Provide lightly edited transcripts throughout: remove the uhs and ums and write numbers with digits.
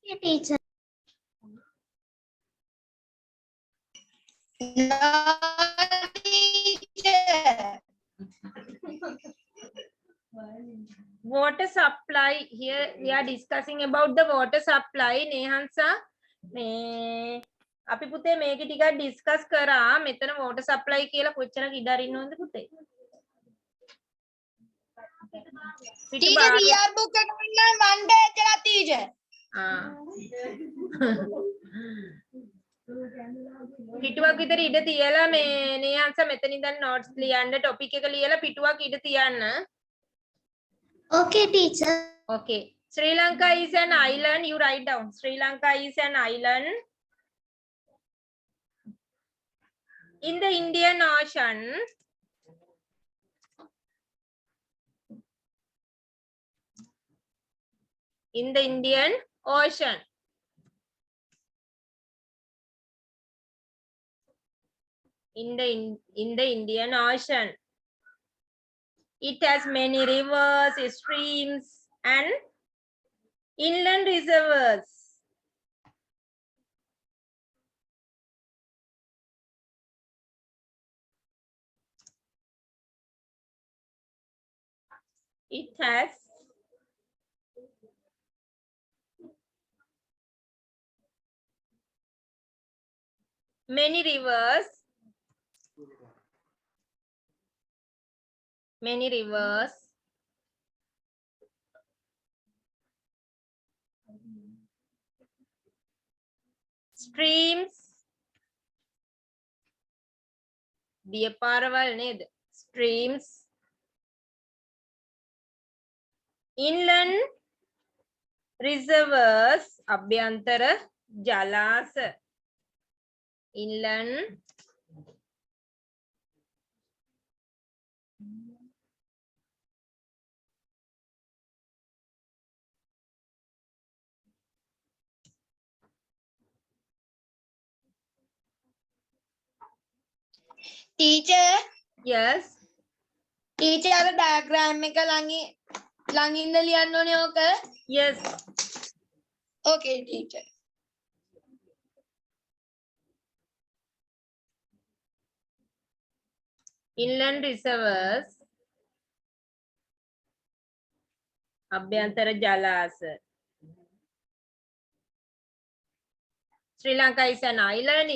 Okay, teacher. No, teacher. Water supply. Here we are discussing about the water supply. Nehansa මේ අපි පුතේ මේක ටිකක් ඩිස්කස් කරා. මෙතන water supply කියලා කොච්චරක් ඉඩ අරින්න ඕනද පුතේ? Teacher, yearbook එක ගන්න one page එකක් teacher. පිටුවක් විතර ඉඩ තියලා මේ නේහන්ස මෙතන ඉඳන් notes ලියන්න topic එක ලියලා පිටුවක් ඉඩ තියන්න. Okay, teacher. Okay. Sri Lanka is an island. You write down. Sri Lanka is an island in the Indian Ocean. In the Indian Ocean. In the Indian Ocean. It has many rivers, streams, and inland reservoirs. It has many rivers, streams, දියපාරවල් නේද? Streams, inland reservoirs, අභ්‍යන්තර ජලාශ. Inland Teacher, yes. teacher අර diagram එක ළඟින්ද ලියන්න ඕනේ ඕක? Yes. Okay, teacher. Inland reservoirs, අභ්‍යන්තර ජලාශ. Sri Lanka is an island.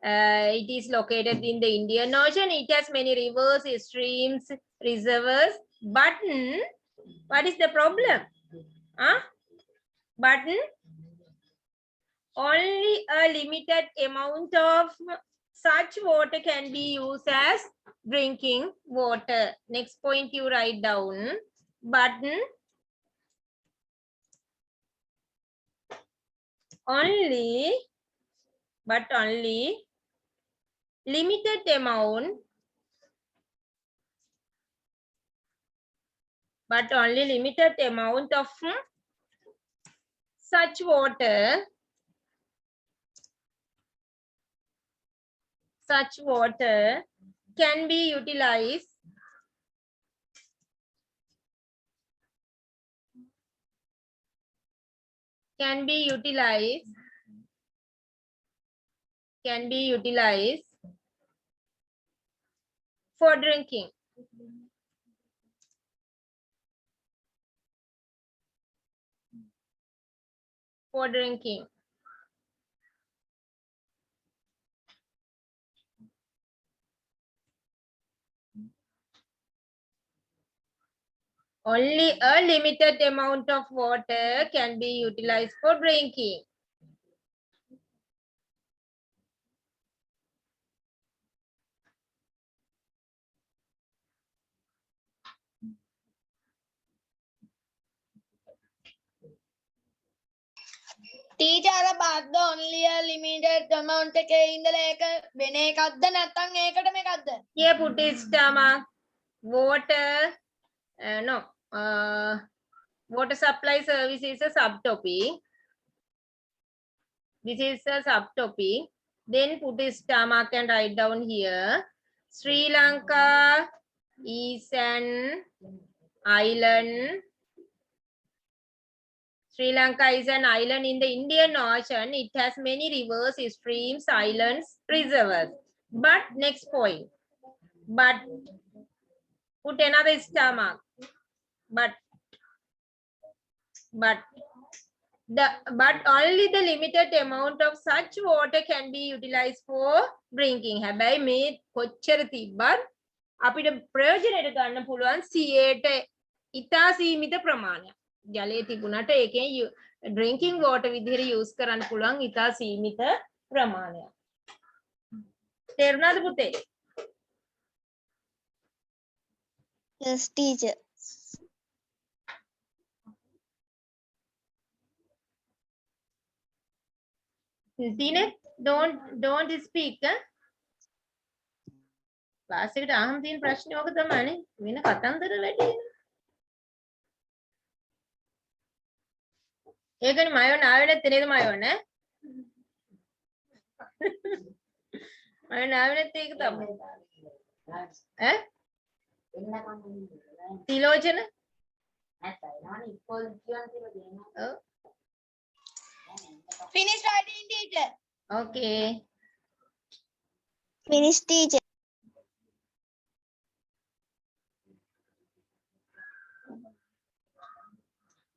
It is located in the Indian Ocean. It has many rivers, streams, reservoirs. But what is the problem? But only a limited amount of such water can be used as drinking water. Next point you write down. But only limited amount of such water can be utilized for drinking. Only a limited amount of water can be utilized for drinking. Teacher අර බද්ද only a limited amount එකේ ඉඳලා ඒක වෙන එකක්ද නැත්නම් ඒකටම එකක්ද? Here put is water. Water supply service is a subtopic. This is a subtopic. Then put is mark and write down here. Sri Lanka is an island Sri Lanka is an island in the Indian Ocean. It has many rivers, streams, islands, reservoirs. But next point. But put another star mark. But only the limited amount of such water can be utilized for drinking. හැබැයි මේ කොච්චර තිබ්බත් අපිට ප්‍රයෝජනෙට ගන්න පුළුවන් 100ට ඉතා සීමිත ප්‍රමාණයක්. ජලය තිබුණට ඒකෙන් drinking water විදිහට use කරන්න පුළුවන් ඉතා සීමිත ප්‍රමාණයක්. තේරුණාද පුතේ? Yes, teacher. Tine, don't speak. Class එකට අහම තියෙන ප්‍රශ්නේ ඔක තමයිනේ. වෙන කතන්දර වැඩි. ඒකනේ මයෝන ආවේ නැත්තේ නේද මයෝන? මයෝන ආවේ නැත්තේ ඒක තමයි. ඈ? තිලෝචන? ඔව්. Finish writing, teacher. Okay. Finish, teacher.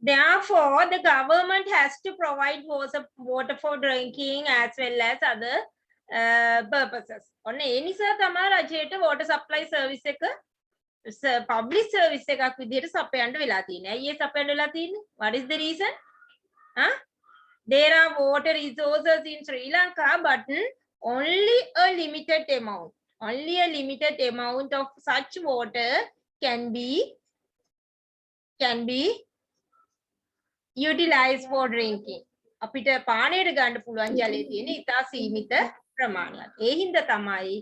Therefore, the government has to provide water for drinking as well as other purposes. ඔන්න ඒ නිසා තමයි රජයට water supply service එක public service එකක් විදිහට සපයන්න වෙලා තියෙන්නේ. ඇයි ඒ සපයන්න වෙලා තියෙන්නේ? What is the reason? Huh? There are water resources in Sri Lanka, but only a limited amount. Only a limited amount of such water can be utilized for drinking. අපිට පානයට ගන්න පුළුවන් ජලය තියෙන ඉතා සීමිත ප්‍රමාණයක්. ඒ හින්දා තමයි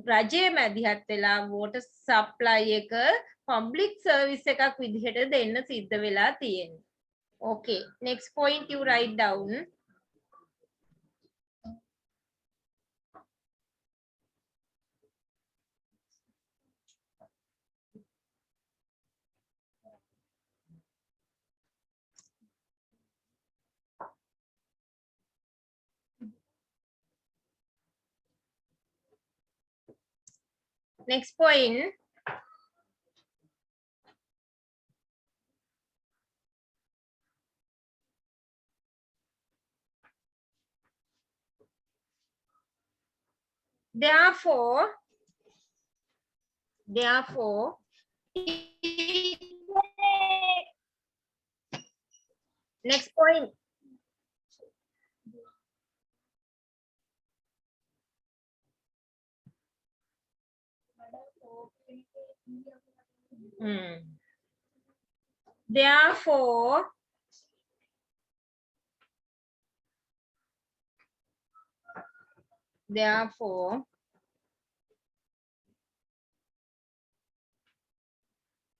රජයේ මැදිහත් වෙලා water supply එක public service එකක් විදිහට දෙන්න සිද්ධ වෙලා තියෙන්නේ. Okay, next point you write down. Next point. Therefore, next point.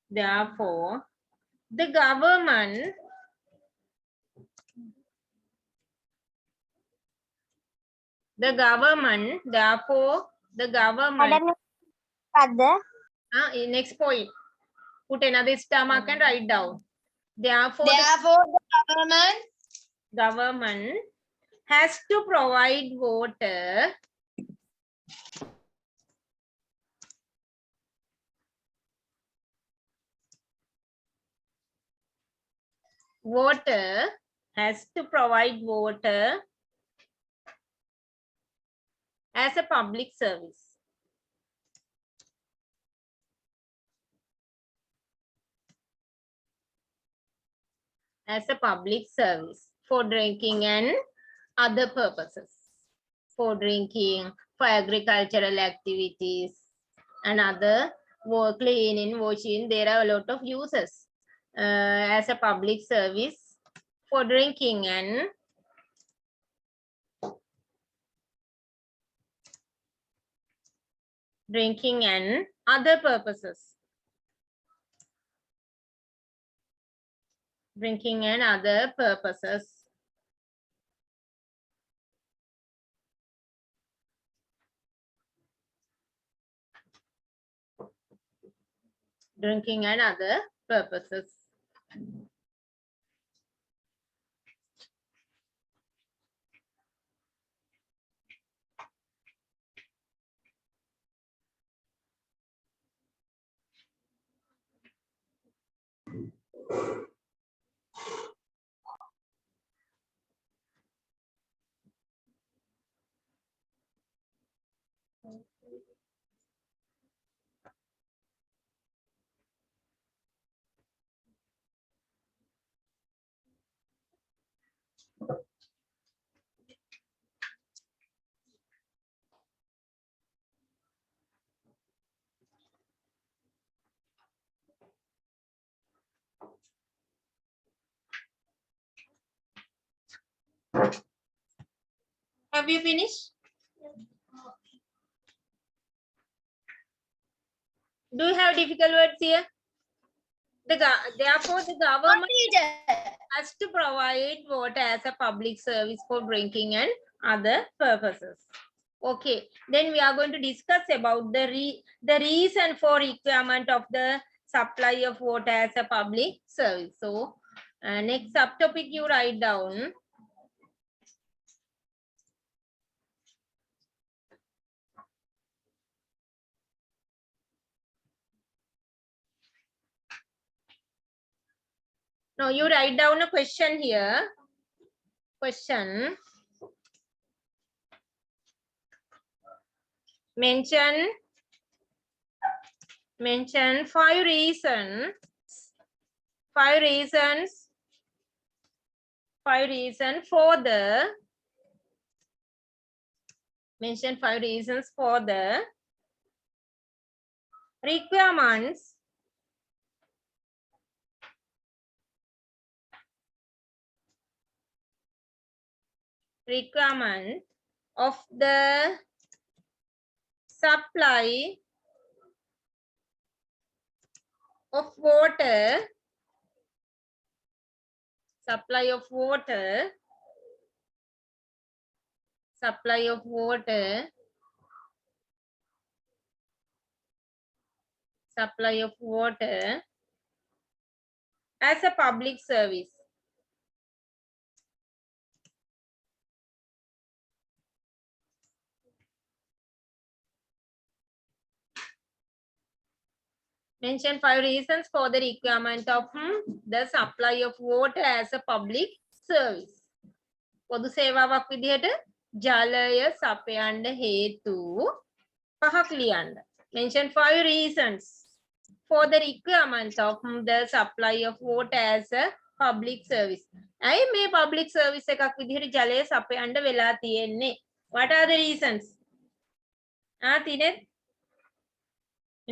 Therefore, the government next point. Put another star mark and write down. Therefore, the government has to provide water as a public service. As a public service for drinking and other purposes. For drinking, for agricultural activities and other cleaning, washing. There are a lot of uses as a public service for drinking and other purposes. Drinking and other purposes. Drinking and other purposes. Have you finished? Do you have difficult words here? Therefore, the government has to provide water as a public service for drinking and other purposes. Okay, then we are going to discuss about the reason for requirement of the supply of water as a public service. So, next subtopic you write down. No, you write down a question here. Question. Mention 5 reasons. 5 reasons for the mention 5 reasons for the requirement of the supply of water as a public service. Mention 5 reasons for the requirement of the supply of water as a public service. පොදු සේවාවක් විදිහට ජලය සපයන්න හේතු 5ක් ලියන්න. Mention 5 reasons for the requirement of the supply of water as a public service. ඇයි මේ public service එකක් විදිහට ජලය සපයන්න වෙලා තියෙන්නේ? What are the reasons? තිනෙත්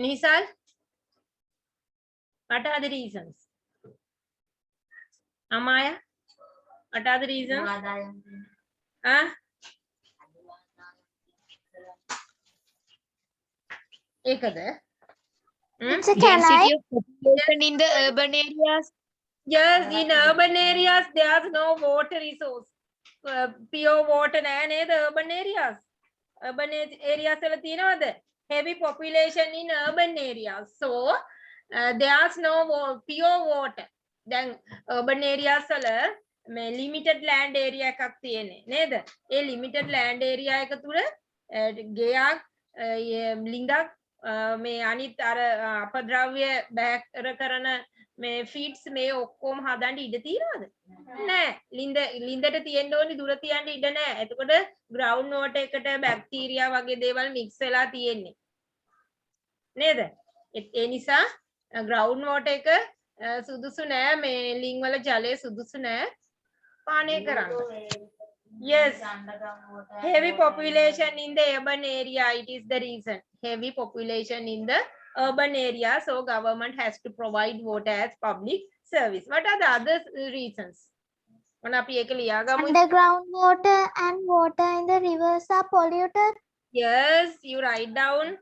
Nisal? What are the reasons? Amaya? What are the reasons? Ekada? Density of population in the urban areas. Yes, in urban areas there's no water resource. Pure water නෑ the urban areas. Urban areas වල තියෙනවද? Heavy population in urban areas. So there's no pure water. Then urban areas වල මේ limited land area එකක් තියෙන්නේ නේද? ඒ limited land area එක තුල ගෙයක් ලිඳක් මේ අනිත් අර අපද්‍රව්‍ය බෑකර කරන මේ ෆීඩ්ස් මේ ඔක්කොම හදන්න ඉඩ තියනවද? නෑ. ලිඳට තියෙන්න ඕනි දුර තියන්න ඉඩ නෑ. එතකොට ground water එකට බැක්ටීරියා වගේ දේවල් මික්ස් වෙලා තියෙන්නේ. නේද? ඒ නිසා ground water එක සුදුසු නෑ මේ ලිං වල ජලය සුදුසු නෑ පානය කරන්න. Yes, heavy population in the urban area, it is the reason. Heavy population in the urban area, so government has to provide water as public service. What are the other reasons? Underground water and water in the rivers are polluted. Yes, you write down.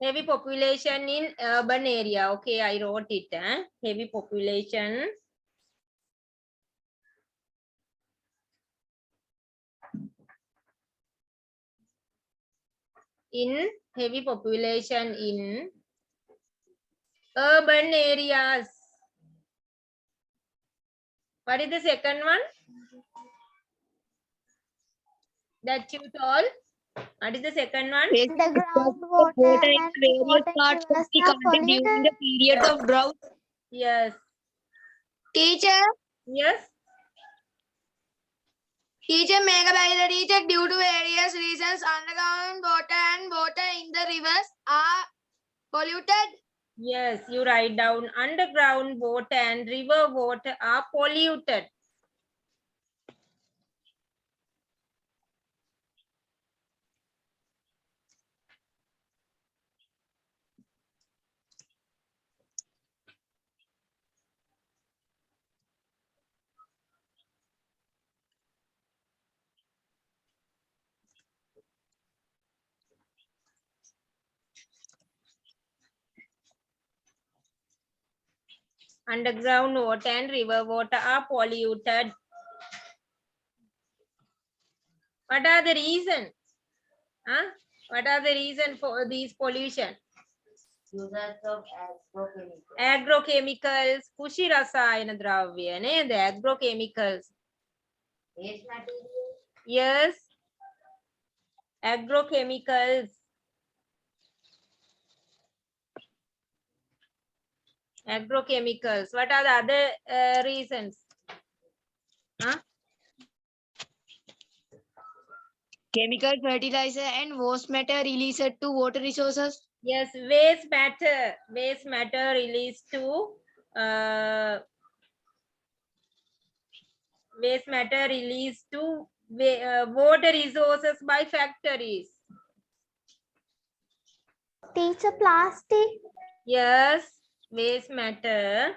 Heavy population in urban area. Okay, I wrote it. Heavy population in urban areas. What is the second one that you told? What is the second one? Underground water and various parts of the country during the period of drought. Yes. Teacher, Yes. teacher, mega by the teacher due to various reasons, underground water and water in the resources are polluted. Yes, you write down underground water and river water are polluted. Underground water and river water are polluted. What are the reasons? Huh? What are the reasons for these pollution? Users of agrochemicals. Agrochemicals, කුෂි රසායන ද්‍රව්‍ය නේද? Agrochemicals. Waste material. Yes. Agrochemicals. Agrochemicals. What are the other reasons? Huh? Chemical fertilizer and waste matter released to water resources. Yes, waste matter. Waste matter released to waste matter released to water resources by factories. Teacher, plastic. Yes, waste matter.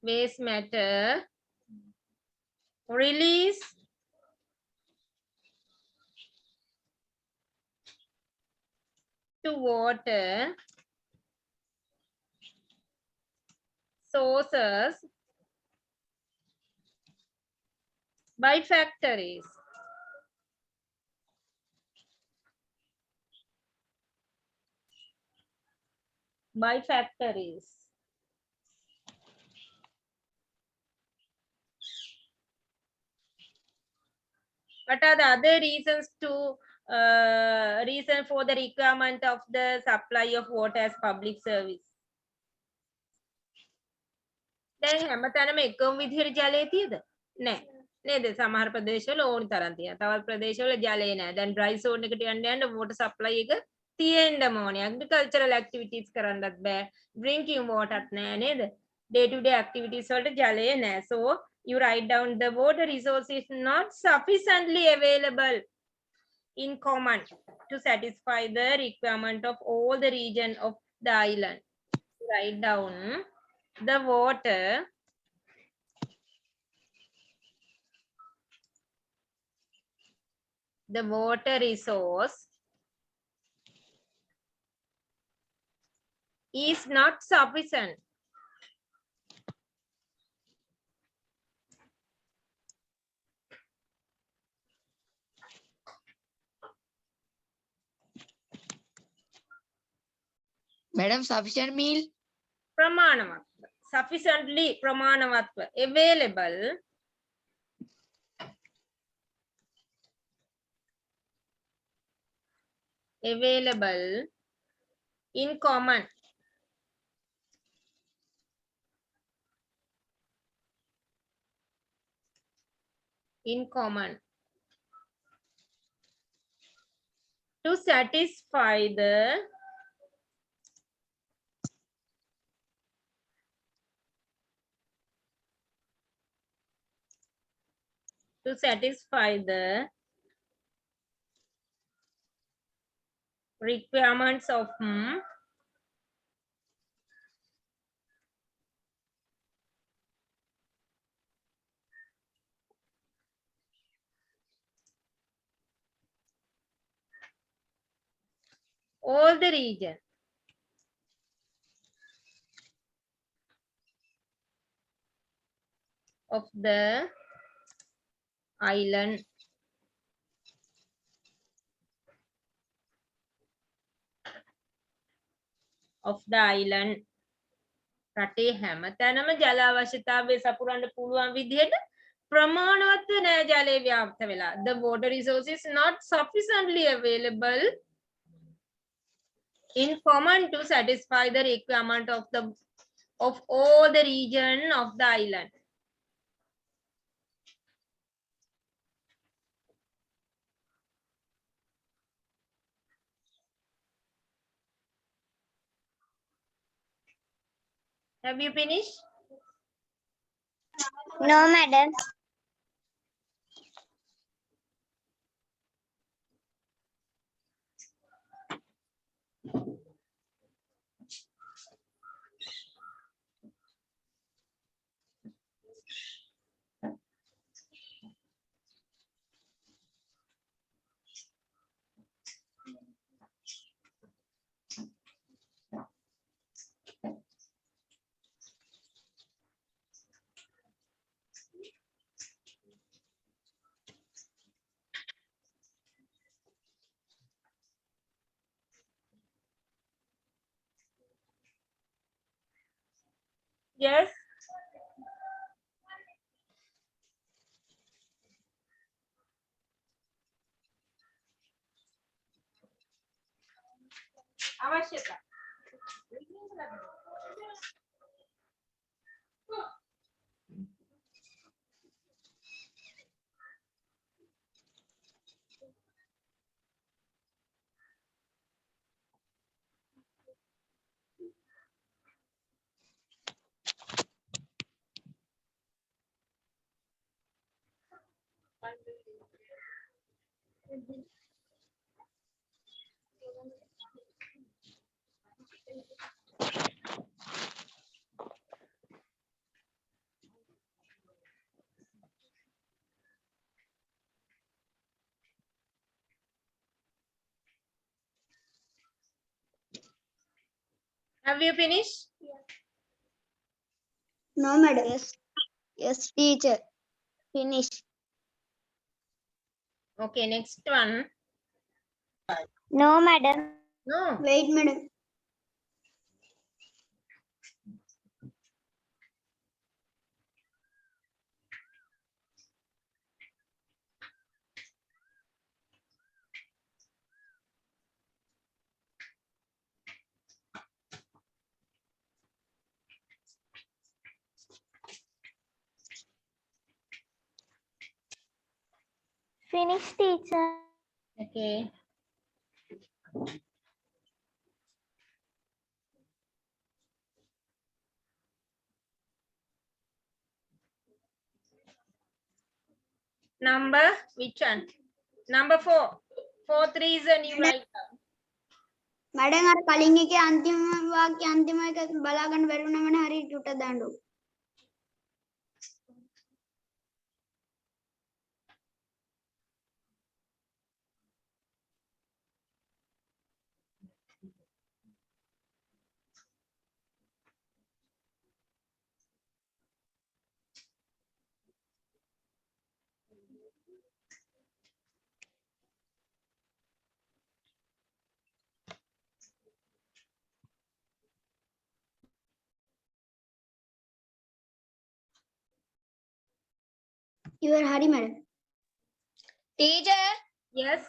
Waste matter release to water sources by factories. By factories. What are the other reasons to reason for the requirement of the supply of water as public service? දැන් හැමතැනම එකම විදිහට ජලය තියද? නෑ. නේද? සමහර ප්‍රදේශවල ඕනි තරම් තියෙනවා. තවත් ප්‍රදේශවල ජලය නෑ. දැන් dry zone එකට යන්න water supply එක තියෙන්නම ඕනේ. agricultural activities කරන්නත් බෑ. drinking water නෑ නේද? Day to day activities වලට ජලය නෑ. So you write down the water resource is not sufficiently available in common to satisfy the requirement of all the region of the island. Write down the water resource is not sufficient. Madam, sufficient meal. ප්‍රමාණවත්. Sufficiently ප්‍රමාණවත්ව. Available. Available in common. In common. To satisfy the requirements of all the region of the island රටේ හැමතැනම ජල අවශ්‍යතාවය සපුරන්න පුළුවන් විදිහට ප්‍රමාණවත් නෑ ජලය ව්‍යාප්ත වෙලා. The water resource is not sufficiently available in common to satisfy the requirement of the of all the region of the island. Have you finished? No, madam. Yes. आवश्यकता. Have you finished? No, madam. Yes. Yes, teacher. Finish. Okay, next one. No, madam. No. Wait, madam. Finish, teacher. Okay. Number, which one? Number 4. Fourth reason you write down. Madam අර කලින් එකේ අන්තිම වාක්‍ය අන්තිම එක බලා ගන්න බැරුණා මම හරි චුට්ට දාන්නු. ඉවර හරි madam. Teacher, Yes.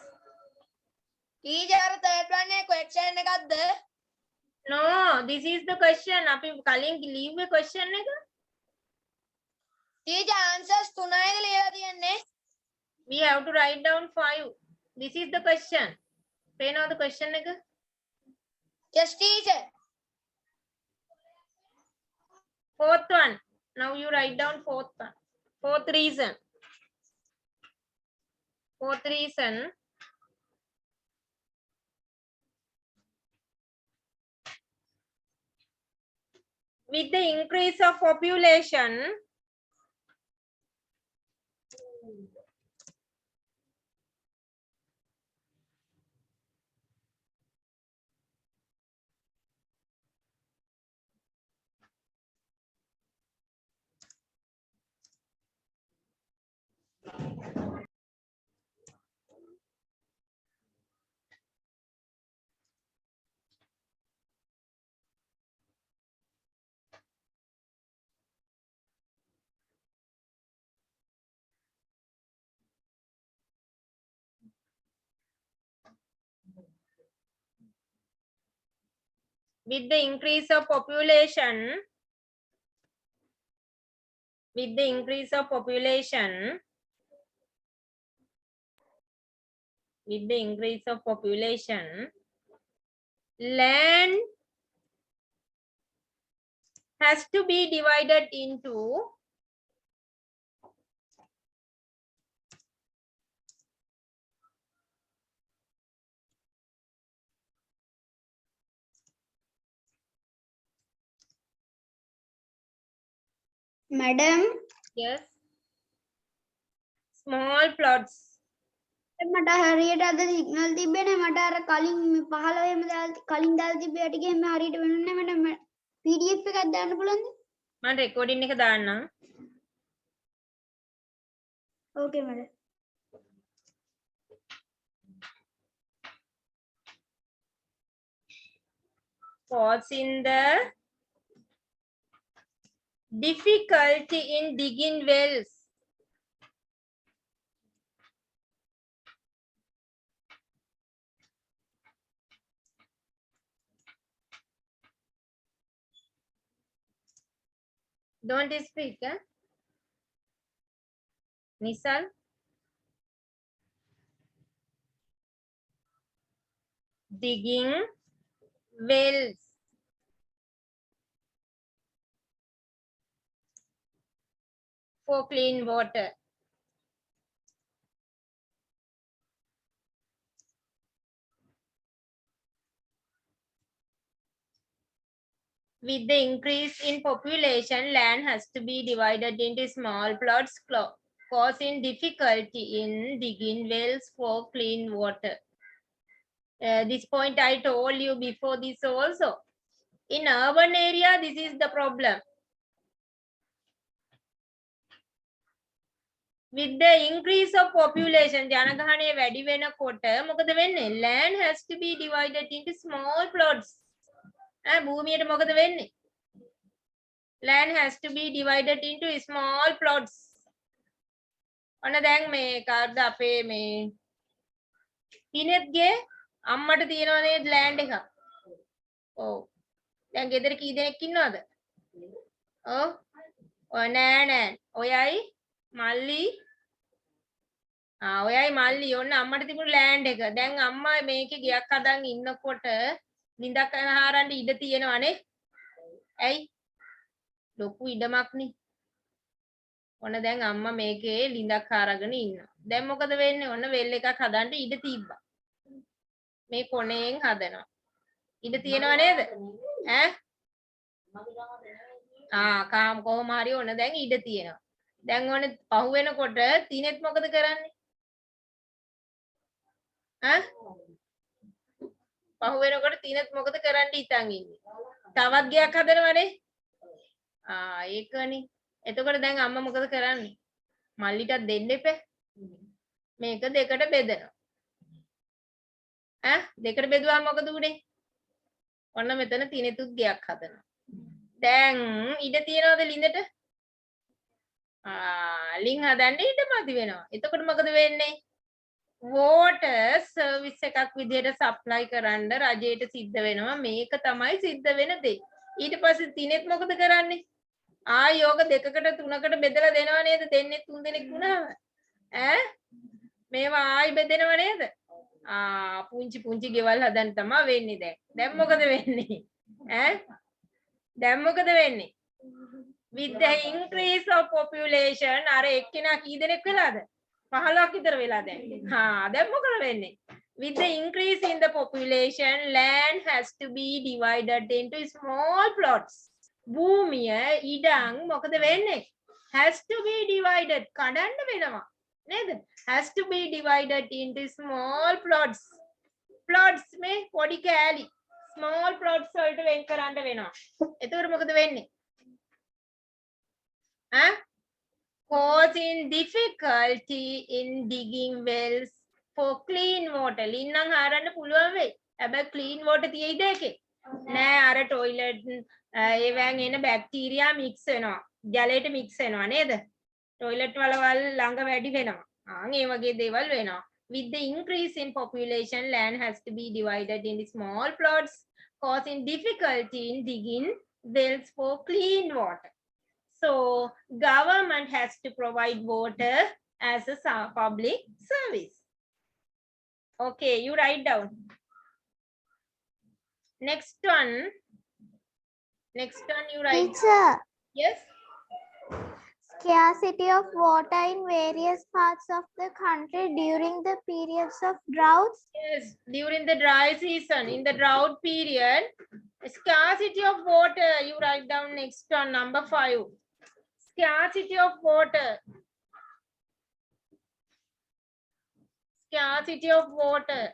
teacher third one question එකක්ද? No, this is the question. අපි කලින් leave the question එක. Teacher answers 3යිද ලියලා තියෙන්නේ? We have to write down 5. This is the question. පේනවද question එක? Yes, teacher. Fourth one. Now you write down fourth one. Fourth reason. Fourth reason. With the increase of population, with the increase of population, with the increase of population, land has to be divided into madam yes small plots. මට හරියට අද signal තිබ්බේ නැහැ මට අර කලින් 15 එහෙම දාලා කලින් දාලා තිබ්බ යට ගිහින් හරියට වෙනුනේ නැහැ මට PDF එකක් දාන්න පුළුවන්ද? මම රෙකෝඩින් එක දාන්නම්. ඕකේ madam. Causing the difficulty in digging wells. Don't speak, eh? Nisal? Digging wells for clean water. With the increase in population, land has to be divided into small plots, causing difficulty in digging wells for clean water. This point I told you before this also. In urban area, this is the problem. With the increase of population, ජනගහනය වැඩි වෙනකොට මොකද වෙන්නේ? Land has to be divided into small plots. භූමියට මොකද වෙන්නේ? Land has to be divided into small plots. ඔන්න දැන් මේ කාර්ද අපේ මේ තිනෙත්ගේ අම්මට තියෙනවා නේද land එකක්? ඔව්. දැන් ගෙදර කී දෙනෙක් ඉන්නවද? ඔව්. ඔය නෑ. ඔයයි මල්ලි ඔයයි මල්ලි ඔන්න අම්මට තිබුණු land එක. දැන් අම්මා මේකේ ගයක් හදන් ඉන්නකොට ලිඳක් අහරන්න ඉඩ තියෙනවනේ. ඇයි? ලොකු ඉඩමක්නේ. ඔන්න දැන් අම්මා මේකේ ලිඳක් අරගෙන ඉන්නවා. දැන් මොකද වෙන්නේ? ඔන්න වෙල් එකක් හදන්න ඉඩ තිබ්බා. මේ කොණයෙන් හදනවා. ඉඩ තියෙනව නේද? කාම් කොහොම හරි ඔන්න දැන් ඉඩ තියෙනවා. දැන් ඔන්න පහු වෙනකොට තිනෙත් මොකද කරන්නේ? පහු වෙනකොට තිනෙත් මොකද කරන්න හිතන් ඉන්නේ? තවත් ගයක් හදනවනේ. ඒකනේ. එතකොට දැන් අම්මා මොකද කරන්නේ? මල්ලිටත් දෙන්න එපා. මේක දෙකට බෙදනවා. දෙකට බෙදුවාම මොකද උනේ? ඔන්න මෙතන තිනෙතුත් ගයක් හදනවා. දැන් ඉඩ තියනවද ලිඳට? ලින් හදන්න ඉඩ මදි වෙනවා. එතකොට මොකද වෙන්නේ? water service එකක් විදිහට supply කරන්න රජයට සිද්ධ වෙනවා. මේක තමයි සිද්ධ වෙන දේ. ඊට පස්සේ තිනෙත් මොකද කරන්නේ? යෝග දෙකකට තුනකට බෙදලා දෙනවා නේද? දෙන්නේ තුන් දෙනෙක් වුණාම. මේවා ආයි බෙදෙනව නේද? පුංචි ගෙවල් හදන්න තමයි වෙන්නේ දැන්. දැන් මොකද වෙන්නේ? දැන් මොකද වෙන්නේ? With the increase of population අර එක්කෙනා කී දෙනෙක් වෙලාද? 15ක් විතර වෙලා දැන්. දැන් මොකද වෙන්නේ? With the increase in the population, land has to be divided into small plots. භූමිය ඉඩම් මොකද වෙන්නේ? Has to be divided කඩන්න වෙනවා. නේද? Has to be divided into small plots. Plots මේ පොඩි කෑලි. Small plots වලට වෙන් කරන්න වෙනවා. එතකොට මොකද වෙන්නේ? Causing difficulty in digging wells for clean water. ලින්නම් හරන්න පුළුවන් වෙයි. හැබැයි clean water තියෙයිද ඒකේ? නෑ අර toilet ඒවෙන් එන බැක්ටීරියා mix වෙනවා. ජලයට mix වෙනවා නේද? toilet වලවල් ළඟ වැඩි වෙනවා. ඒ වගේ දේවල් වෙනවා. With the increase in population, land has to be divided into small plots, causing difficulty in digging wells for clean water. So government has to provide water as a public service. Okay, you write down. Next one. Next one you write. Teacher, Yes. scarcity of water in various parts of the country during the periods of droughts. Yes, during the dry season, in the drought period, scarcity of water. You write down next one, number 5. Scarcity of water. Scarcity of water.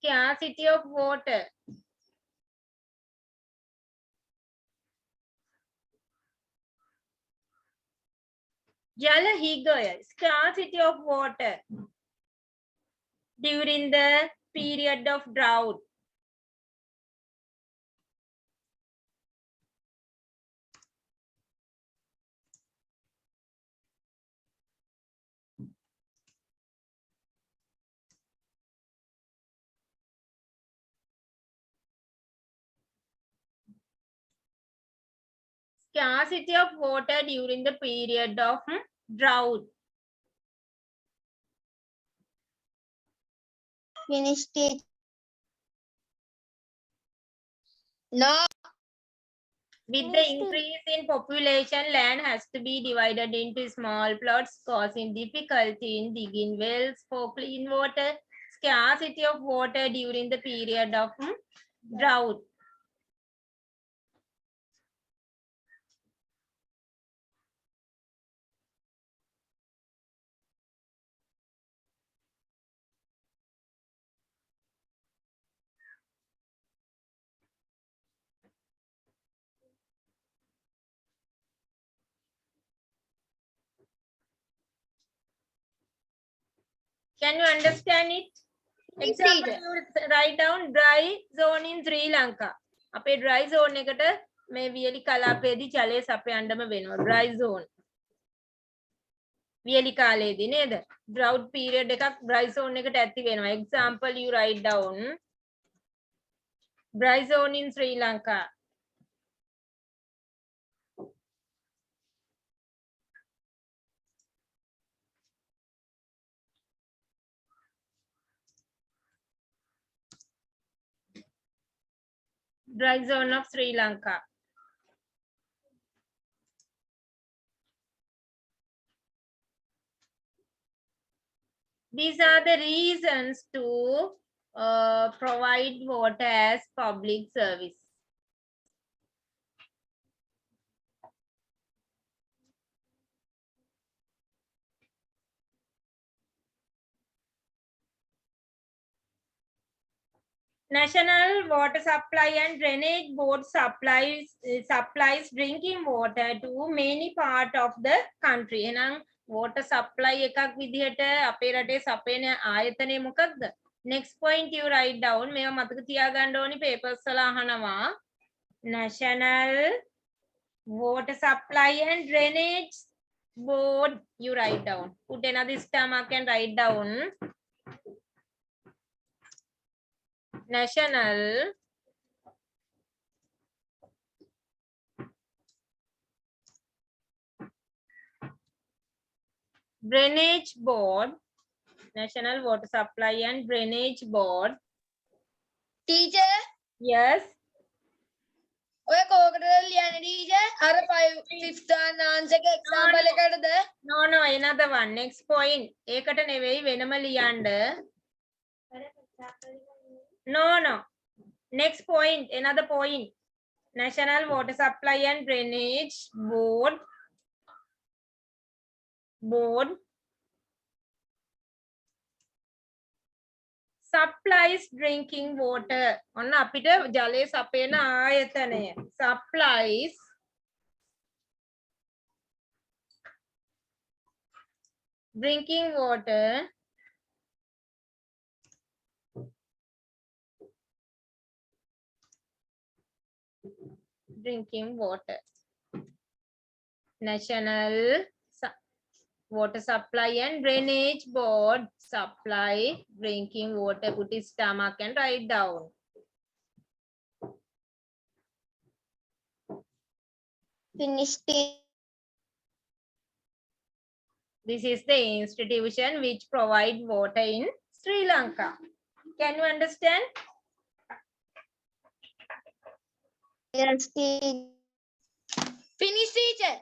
Scarcity of water. Jala higaya. Scarcity of water during the period of drought. Scarcity of water during the period of drought. Finish teach. No. With the Finished. increase in population, land has to be divided into small plots, causing difficulty in digging wells for clean water. Scarcity of water during the period of drought. Can you understand it? Example, you write down dry zone in Sri Lanka. අපේ dry zone එකට මේ වියලි කලාපයේදී ජලය සපයන්නම වෙනවා. Dry zone. වියලි කාලයේදී නේද? Drought period එකක් dry zone එකට ඇති වෙනවා. Example, you write down dry zone in Sri Lanka. Dry zone of Sri Lanka. These are the reasons to provide water as public service. National Water Supply and Drainage Board supplies drinking water to many part of the country. එහෙනම් water supply එකක් විදිහට අපේ රටේ සපයන ආයතනය මොකක්ද? Next point you write down. මේවා මතක තියාගන්න ඕනි papers වල අහනවා. National Water Supply and Drainage Board. You write down. Put another star mark and write down. National Drainage Board, National Water Supply and Drainage Board. Teacher, Yes. ඔය කෝකටද ලියන්නේ teacher? අර 5th answer එක example එකටද? No, another one. Next point. ඒකට නෙවෙයි වෙනම ලියන්න. No. Next point, another point. National Water Supply and Drainage Board supplies drinking water. ඔන්න අපිට ජලය සපයන ආයතනය. Supplies drinking water National Water Supply and Drainage Board supply drinking water. Put his stomach and write down. Finish teacher. This is the institution which provide water in Sri Lanka. Can you understand? Yes, teacher. Finish teacher.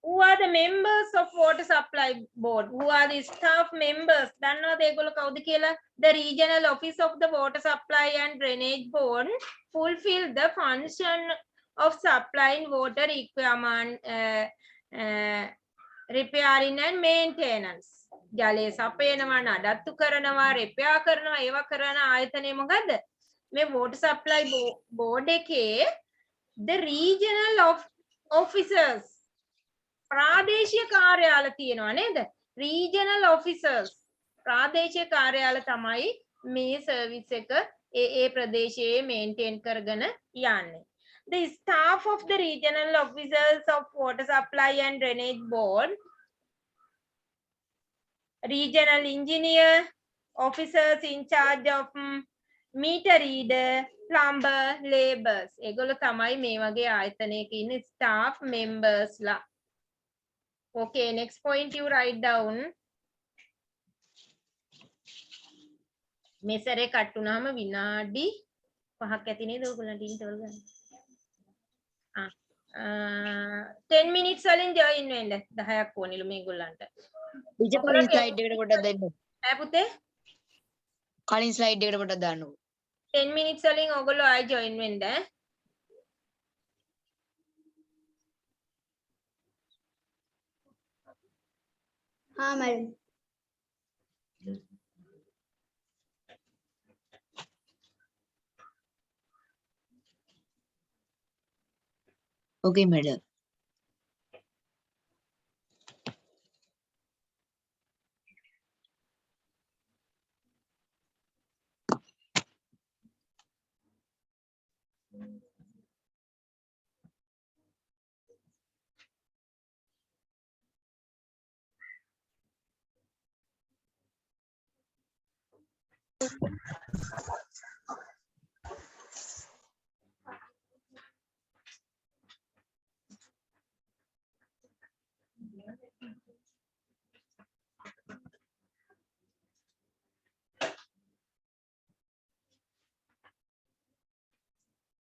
Who are the members of water supply board? Who are the staff members? දන්නවද ඒගොල්ලෝ කවුද කියලා? The regional office of the water supply and drainage board fulfill the function of supplying water requirement, repairing and maintenance. ජලය සපයනවා, නඩත්තු කරනවා, repair කරනවා, ඒවා කරන ආයතනය මොකද්ද? මේ water supply board එකේ the regional officers ප්‍රාදේශීය කාර්යාල තියෙනවා නේද? regional officers ප්‍රාදේශීය කාර්යාල තමයි මේ සර්විස් එක ඒ ප්‍රදේශයේ මේන්ටේන් කරගෙන යන්නේ. The staff of the regional officers of water supply and drainage board, regional engineer, officers in charge of meter reader, plumber, laborers. ඒගොල්ලෝ තමයි මේ වගේ ආයතනයක ඉන්න staff members ලා. Okay, next point you write down. මේ සැරේ කට් වුණාම විනාඩි 5ක් ඇති නේද ඔයගොල්ලන්ට ඉන්ටර්වල් ගන්න. 10 minutes වලින් join වෙන්න 10ක් ඕනෙලු මේගොල්ලන්ට. ටීචර් කලින් ස්ලයිඩ් එකට පොඩ්ඩක් දෙන්න. ඈ පුතේ කලින් ස්ලයිඩ් එකට පොඩ්ඩක් දාන්නකෝ. 10 minutes වලින් ඔයගොල්ලෝ ආයෙ join වෙන්න. हाँ मैडम Okay, madam.